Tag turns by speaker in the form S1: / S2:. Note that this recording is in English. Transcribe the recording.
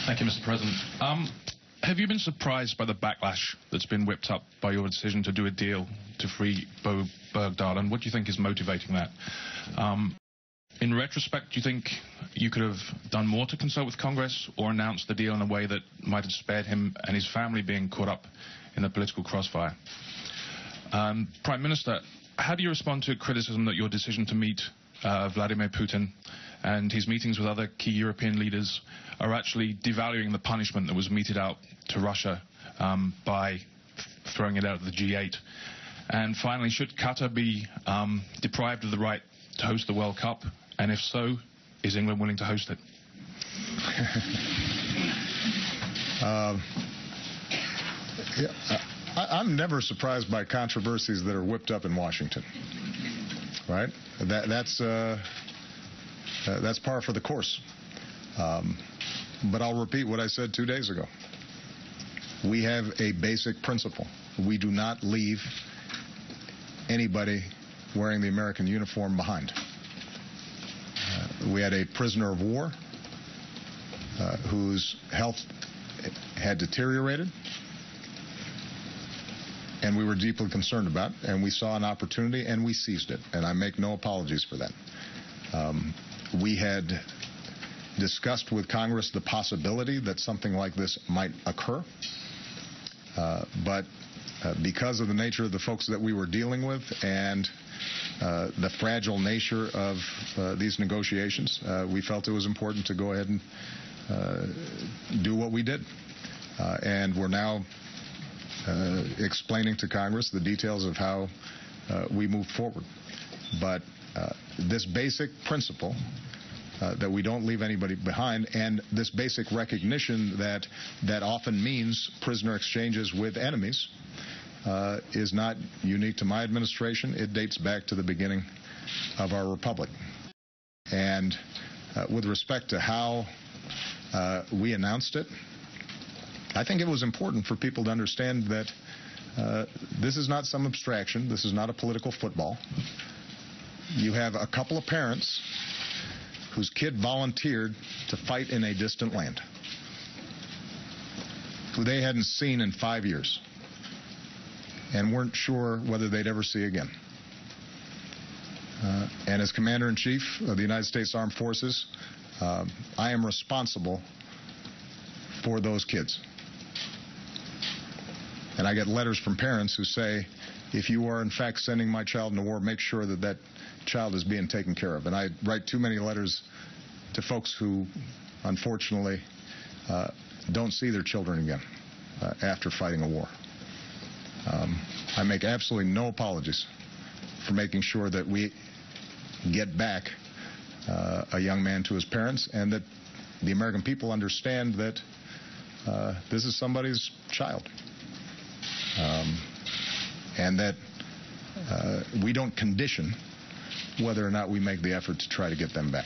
S1: Thank you, Mr. President. Have you been surprised by the backlash that's been whipped up by your decision to do a deal to free Bo Bergdahl, and what do you think is motivating that? In retrospect, do you think you could have done more to consult with Congress or announced the deal in a way that might have spared him and his family being caught up in the political crossfire? Prime Minister, how do you respond to criticism that your decision to meet Vladimir Putin and his meetings with other key European leaders are actually devaluing the punishment that was meted out to Russia by throwing it out of the G8? And finally, should Qatar be deprived of the right to host the World Cup? And if so, is England willing to host it?
S2: I'm never surprised by controversies that are whipped up in Washington. Right? That's par for the course. But I'll repeat what I said 2 days ago. We have a basic principle. We do not leave anybody wearing the American uniform behind. We had a prisoner of war whose health had deteriorated, and we were deeply concerned about, and we saw an opportunity, and we seized it, and I make no apologies for that. We had discussed with Congress the possibility that something like this might occur, but because of the nature of the folks that we were dealing with and the fragile nature of these negotiations, we felt it was important to go ahead and do what we did. And we're now explaining to Congress the details of how we move forward. But this basic principle that we don't leave anybody behind, and this basic recognition that that often means prisoner exchanges with enemies, is not unique to my administration. It dates back to the beginning of our republic. And with respect to how we announced it, I think it was important for people to understand that this is not some abstraction. This is not a political football. You have a couple of parents whose kid volunteered to fight in a distant land, who they hadn't seen in 5 years and weren't sure whether they'd ever see again. And as Commander-in-Chief of the United States Armed Forces, I am responsible for those kids. And I get letters from parents who say, if you are in fact sending my child into war, make sure that that child is being taken care of. And I write too many letters to folks who, unfortunately, don't see their children again after fighting a war. I make absolutely no apologies for making sure that we get back a young man to his parents, and that the American people understand that this is somebody's child. And that we don't condition whether or not we make the effort to try to get them back.